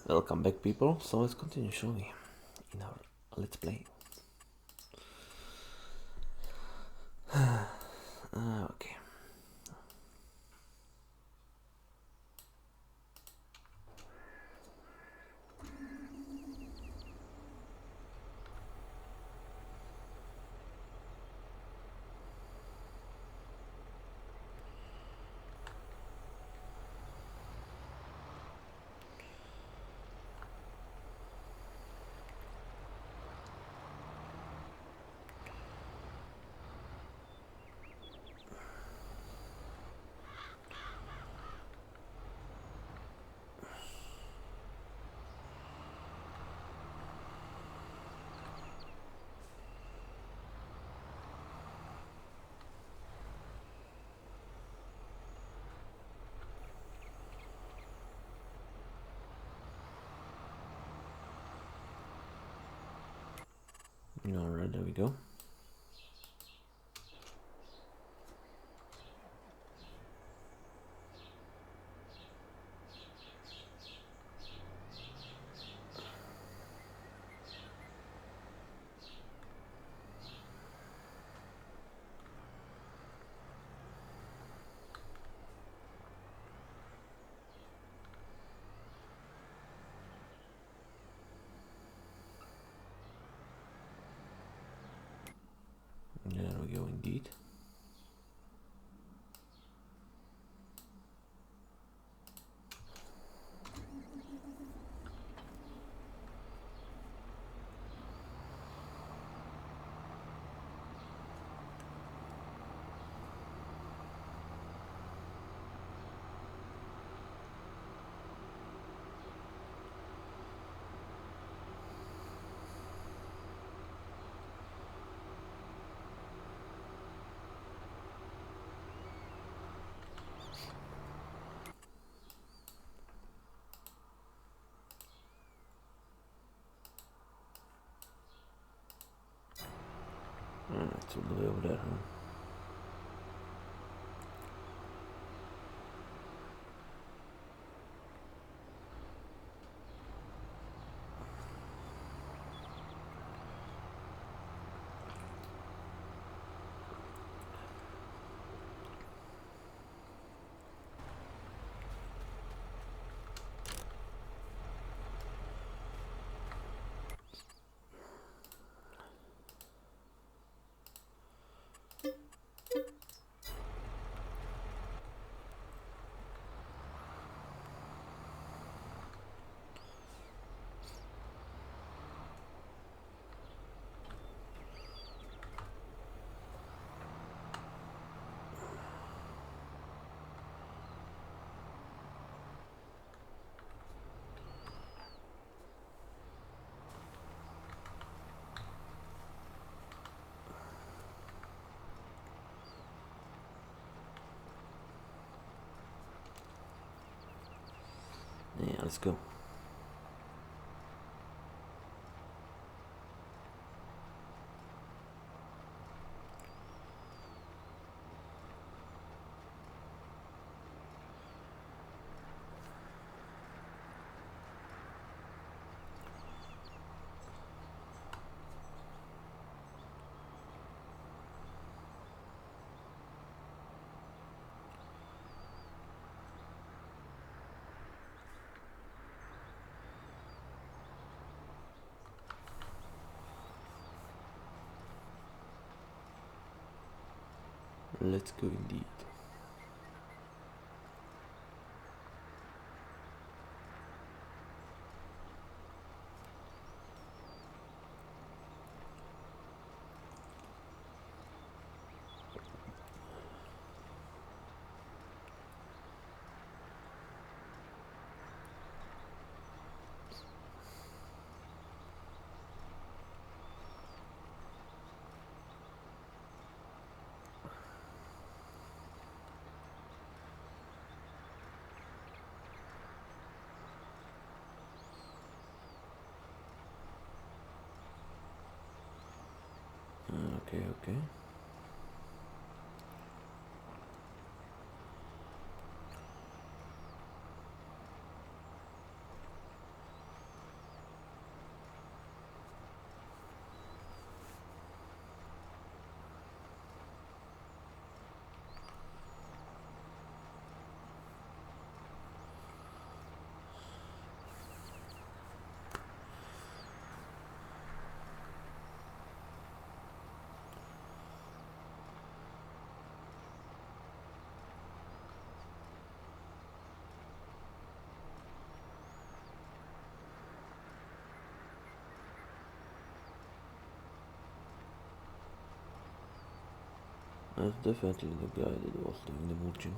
Welcome back, people. So let's continue, shall we? In our let's play. Okay. Alright, there we go. There we go, indeed. It's all the way over there, huh? Yeah, let's go. Let's go, indeed. Okay. That's definitely the guy that was doing the mulching.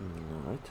Alright.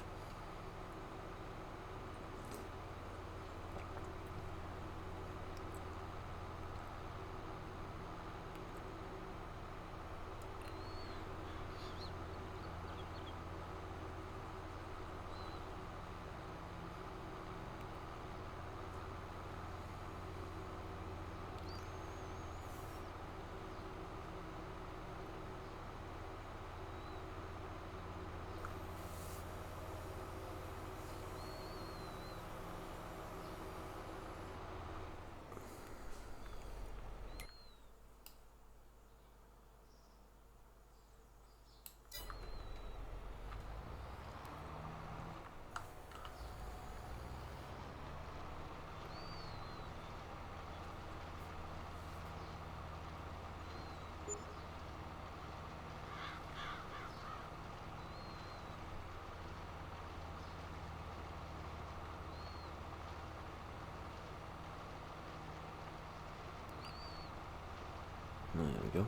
There we go.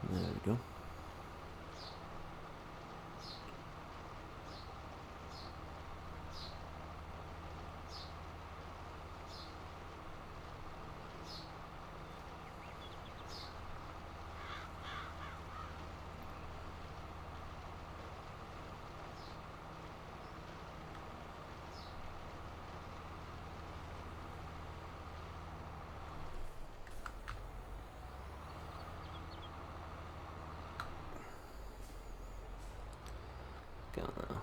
There we go. Gonna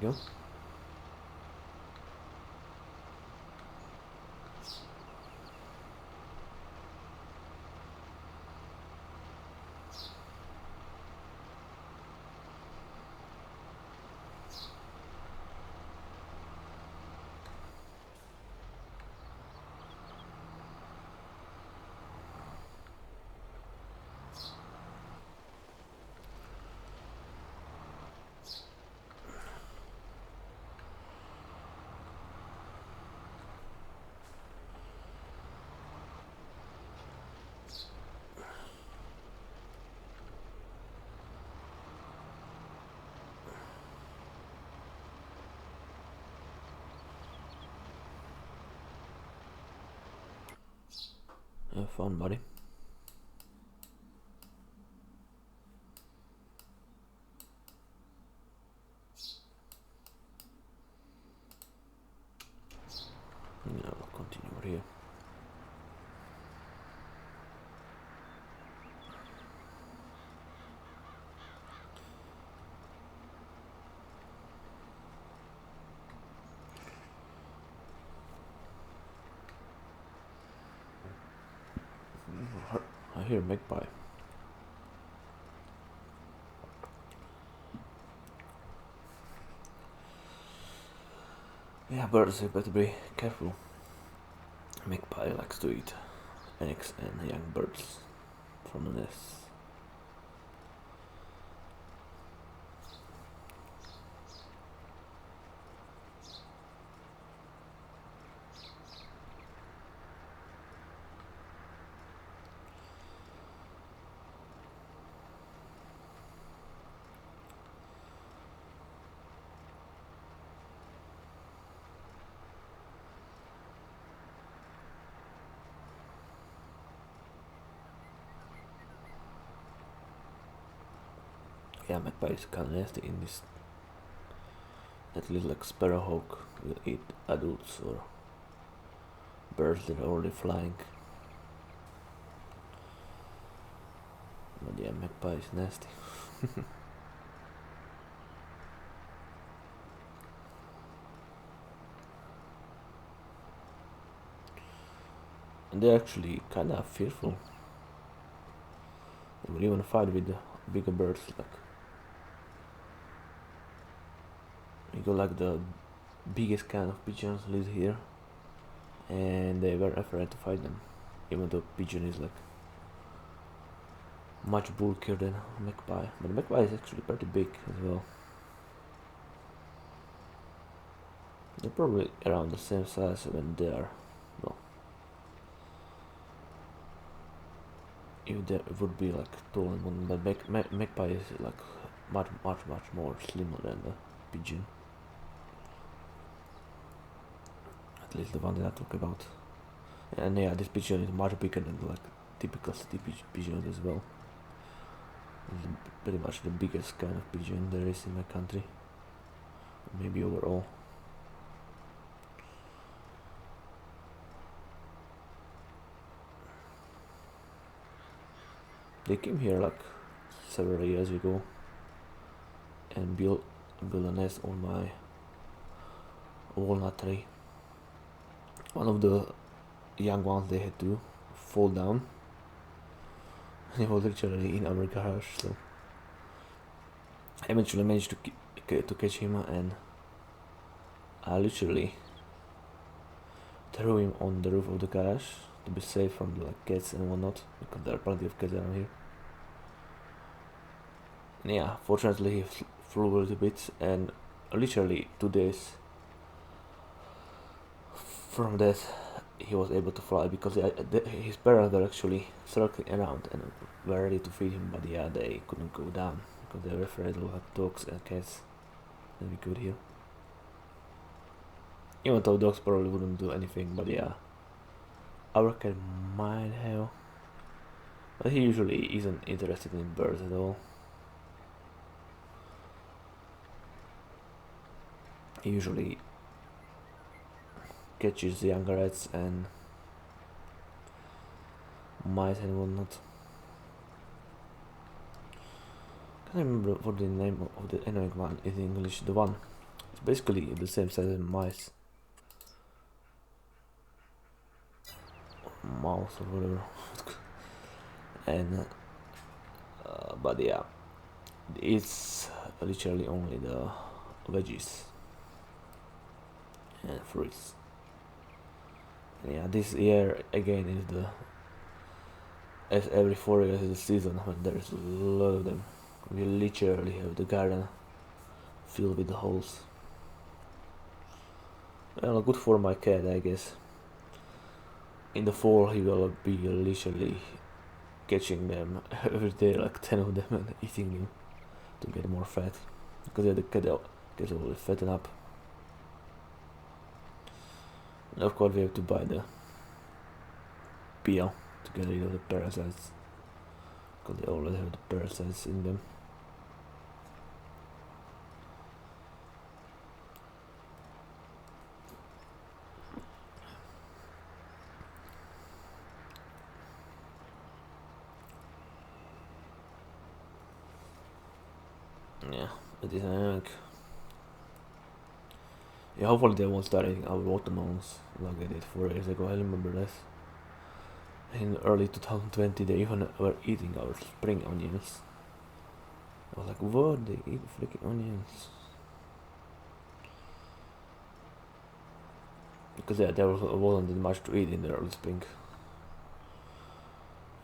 go. Have fun, buddy. Now we'll continue over here. I hear magpie. Yeah, birds, you better be careful. Magpie likes to eat eggs and young birds from the nest. Yeah, magpie is kind of nasty in this. At least like sparrowhawk will eat adults or birds that are already flying. But yeah, magpie is nasty. And they're actually kind of fearful. They will even fight with the bigger birds, like you go like the biggest kind of pigeons live here, and they were afraid to fight them, even though pigeon is like much bulkier than magpie. But magpie is actually pretty big as well. They're probably around the same size when they are, well, if there would be like tall and one, but magpie is like much more slimmer than the pigeon. At least the one that I talk about. And yeah, this pigeon is much bigger than like typical city pigeons as well. It's pretty much the biggest kind of pigeon there is in my country, maybe overall. They came here like several years ago and built a nest on my walnut tree. One of the young ones, they had to fall down. He was literally in our garage, so I eventually managed to catch him, and I literally threw him on the roof of the garage to be safe from the like, cats and whatnot, because there are plenty of cats around here. And yeah, fortunately he flew a little bit, and literally 2 days from that he was able to fly, because his parents were actually circling around and were ready to feed him, but yeah, they couldn't go down because they were afraid of dogs and cats that we could hear. Even though dogs probably wouldn't do anything, but yeah, our cat might have. But he usually isn't interested in birds at all. He usually catches younger rats and mice and whatnot. Can't remember what the name of the annoying one is in English. The one, it's basically the same size as mice. Mouse or whatever. And but yeah, it's literally only the veggies and fruits. And yeah, this year again is the, as every 4 years is the season when there's a lot of them. We literally have the garden filled with the holes. Well, good for my cat, I guess. In the fall, he will be literally catching them every day, like 10 of them, and eating them to get more fat. Because the cat gets always fatten up. And of course, we have to buy the peel to get rid of the parasites. Because they already have the parasites in them. Yeah, it is dynamic. Yeah, hopefully they won't start eating our watermelons like they did 4 years ago. I remember that. In early 2020, they even were eating our spring onions. I was like, what? They eat freaking onions? Because yeah, there wasn't that much to eat in the early spring.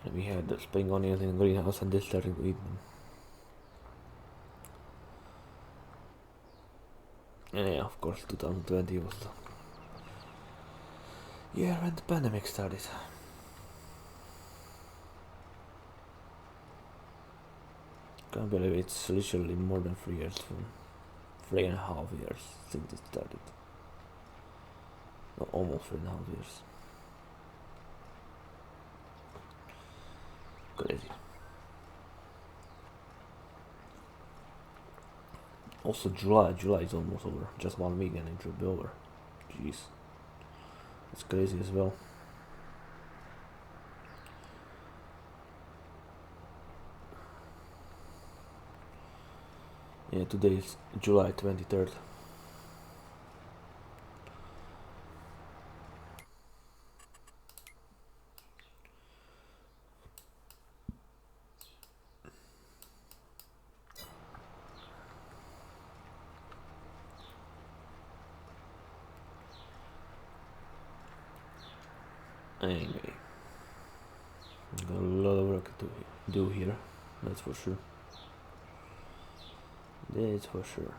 And we had the spring onions in the greenhouse and they started to eat them. And yeah, of course, 2020 was the year when the pandemic started. Can't believe it's literally more than 3 years, 3.5 years since it started. No, almost 3.5 years. Crazy. Also, July is almost over. Just 1 week and it will be over. Jeez, it's crazy as well. Yeah, today is July 23rd. Anyway, got a lot of work to do here, that's for sure. That's for sure.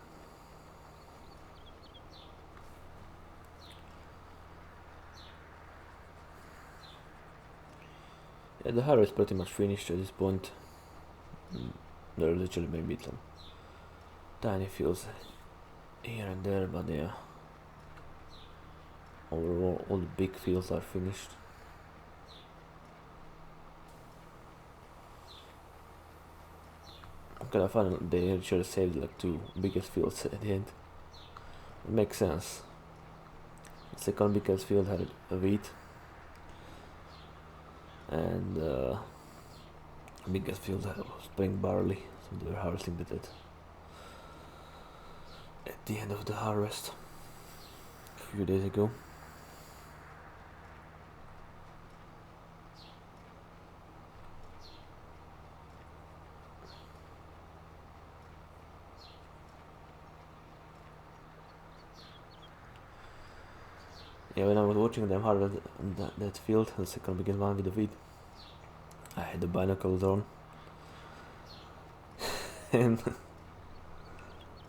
Yeah, the harvest is pretty much finished at this point. There are literally maybe some tiny fields here and there, but yeah, overall all the big fields are finished. Kind of fun, they actually saved like two biggest fields at the end. It makes sense. The second biggest field had a wheat, and biggest field had spring barley, so they were harvesting that at the end of the harvest a few days ago. Yeah, when I was watching them harvest that field, the second biggest one with the wheat, I had the binoculars on. And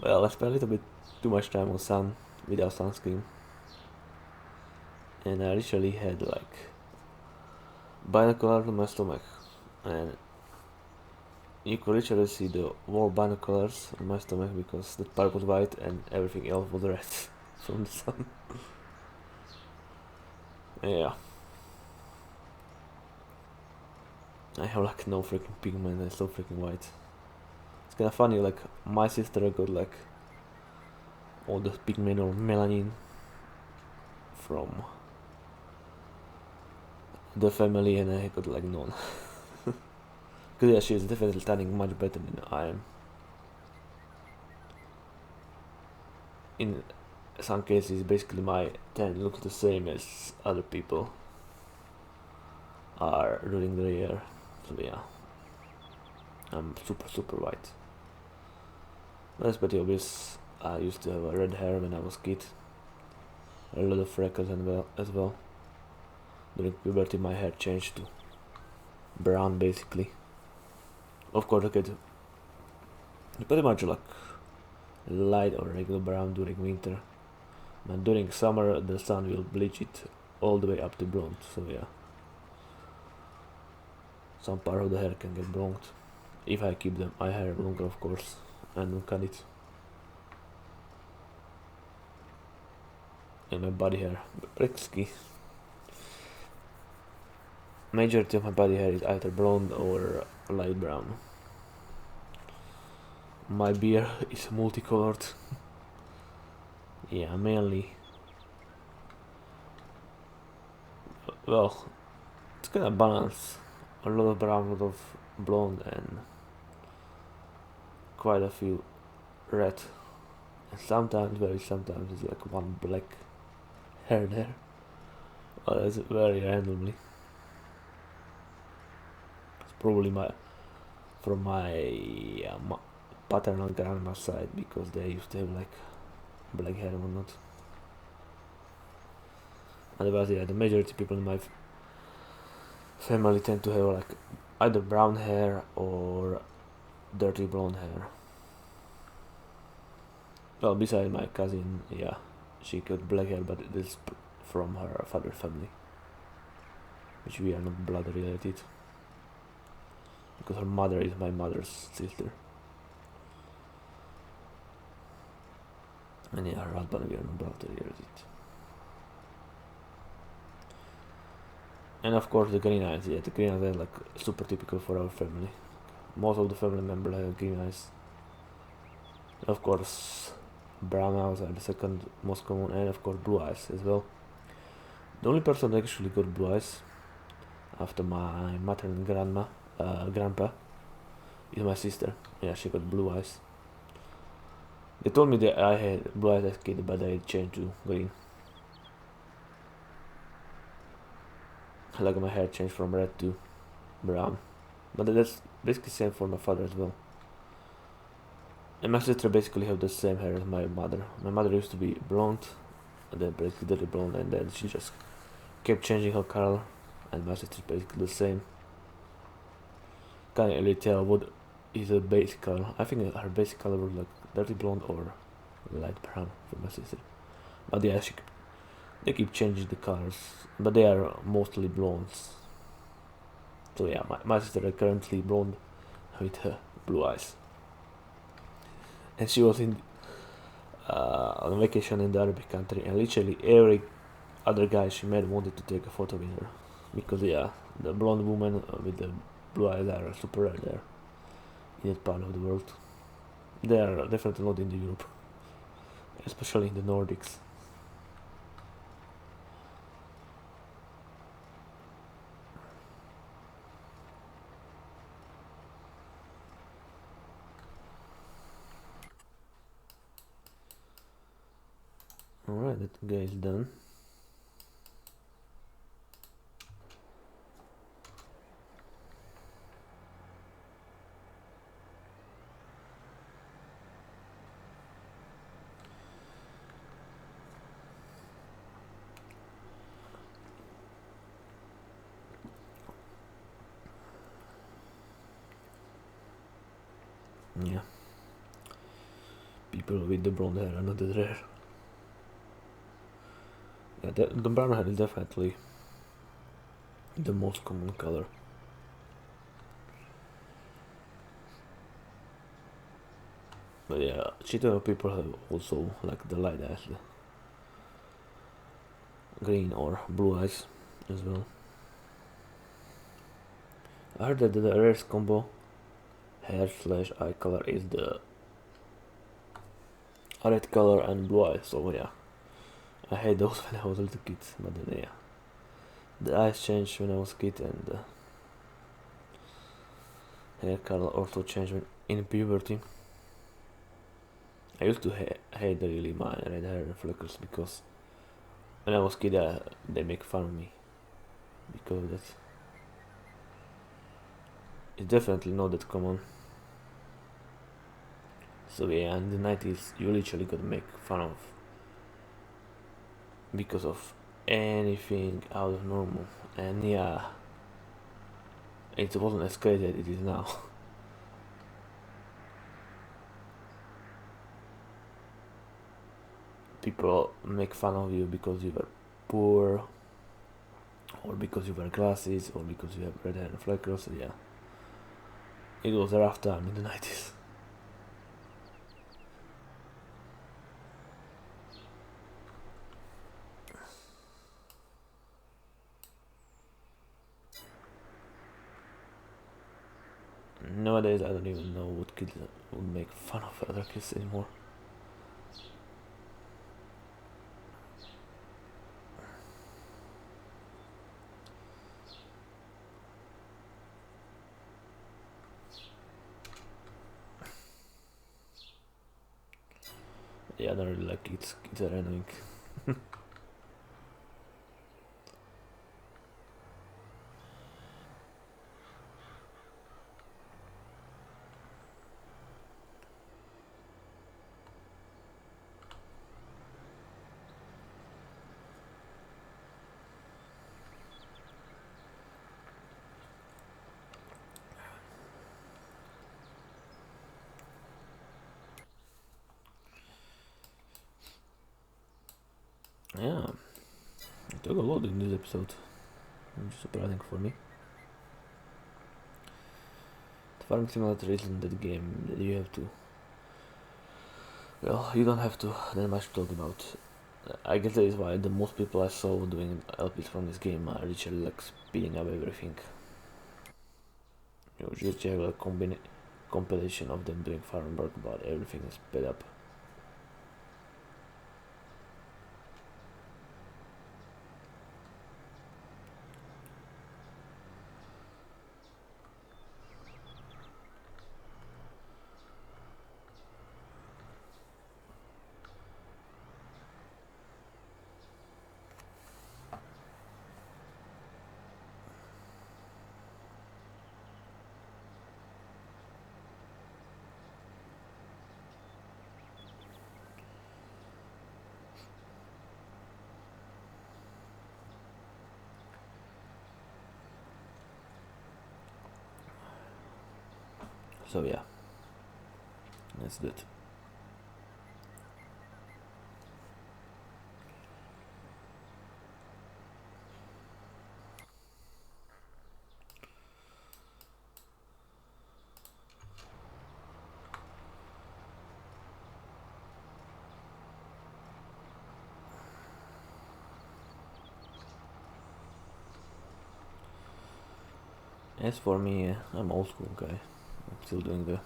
well, I spent a little bit too much time on sun without sunscreen. And I literally had like binoculars on my stomach. And you could literally see the wall binoculars on my stomach because the part was white and everything else was red from the sun. Yeah. I have like no freaking pigment, I'm so freaking white. It's kinda funny, like my sister got like all the pigment or melanin from the family and I got like none. Cause yeah, she's definitely tanning much better than I am. in some cases basically my tan looks the same as other people are during the year. So yeah, I'm super white. That's pretty obvious. I used to have a red hair when I was a kid. A lot of freckles as well. During puberty my hair changed to brown basically. Of course I get pretty much like light or regular brown during winter. And during summer the sun will bleach it all the way up to blonde, so yeah. Some part of the hair can get blonde. If I keep my hair longer of course and don't cut it. And my body hair, pretty majority of my body hair is either blonde or light brown. My beard is multicolored. Yeah, mainly. Well, it's kind of balance. A lot of brown, a lot of blonde, and quite a few red. And sometimes, it's like one black hair there. Well, that's very randomly. It's probably from my paternal grandma's side because they used to have like black hair or not. Otherwise, yeah, the majority of people in my family tend to have like either brown hair or dirty blonde hair. Well, besides my cousin, yeah, she got black hair, but it is from her father's family, which we are not blood related, because her mother is my mother's sister. And yeah, her husband we are not blood related. And of course the green eyes, yeah, the green eyes are like super typical for our family. Most of the family members have green eyes. Of course, brown eyes are the second most common, and of course blue eyes as well. The only person that actually got blue eyes after my maternal grandpa is my sister. Yeah, she got blue eyes. They told me that I had blue eyes as a kid, but I changed to green. Like my hair changed from red to brown. But that's basically the same for my father as well. And my sister basically have the same hair as my mother. My mother used to be blonde, and then basically dirty blonde, and then she just kept changing her color. And my sister's basically the same. Can't really tell what is her basic color. I think her basic color was like dirty blonde or light brown for my sister. But yeah, they keep changing the colors, but they are mostly blondes. So yeah, my sister is currently blonde with blue eyes. And she was on vacation in the Arabic country, and literally every other guy she met wanted to take a photo with her. Because yeah, the blonde woman with the blue eyes are super rare there in that part of the world. They are definitely not in the Europe, especially in the Nordics. Alright, that guy is done. Yeah. People with the blonde hair are not that rare. Yeah, the brown hair is definitely the most common color. But yeah, cheetah people have also like the light eyes, the green or blue eyes as well. I heard that the rarest combo hair/eye color is the red color and blue eyes, so yeah, I had those when I was a little kid, but then yeah, the eyes changed when I was a kid, and the hair color also changed in puberty. I used to hate really my red hair reflectors because when I was kid, they make fun of me because of that. It's definitely not that common. So yeah, in the 90s, you literally could make fun of because of anything out of normal, and yeah, it wasn't as crazy as it is now. People make fun of you because you were poor, or because you wear glasses, or because you have red hair and freckles. So yeah, it was a rough time in the 90s. Nowadays, I don't even know what kids would make fun of other kids anymore. Yeah, I don't really like kids. Kids are annoying. Yeah, I took a lot in this episode, which is surprising for me. The farming simulator isn't that game that you have to. Well, you don't have to that much to talk about. I guess that is why the most people I saw doing LPs from this game are literally like speeding up everything. You just have a compilation of them doing farm work, but everything is sped up. So yeah, that's it. As for me, I'm old school guy. I'm still doing the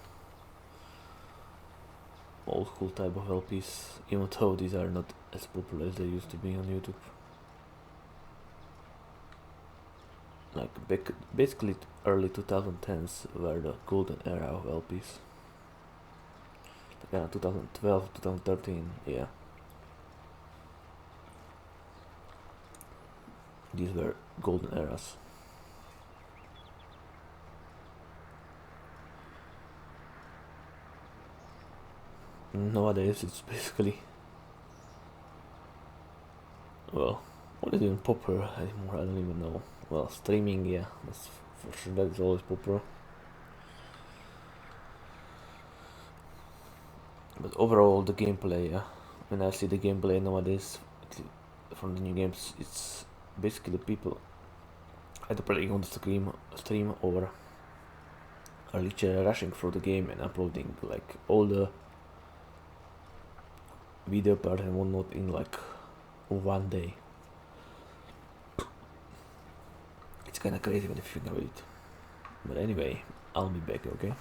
old school type of LPs, even though these are not as popular as they used to be on YouTube. Like basically early 2010s were the golden era of LPs. Like 2012, 2013, yeah. These were golden eras. Nowadays it's basically, well, what is even popular anymore? I don't even know. Well, streaming, yeah, that's for sure, that is always popular. But overall, the gameplay, yeah, when I see the gameplay nowadays from the new games, it's basically the people either playing on the stream or are literally rushing through the game and uploading like all the video part and whatnot in like one day. It's kinda crazy when you think about it. But anyway, I'll be back, okay?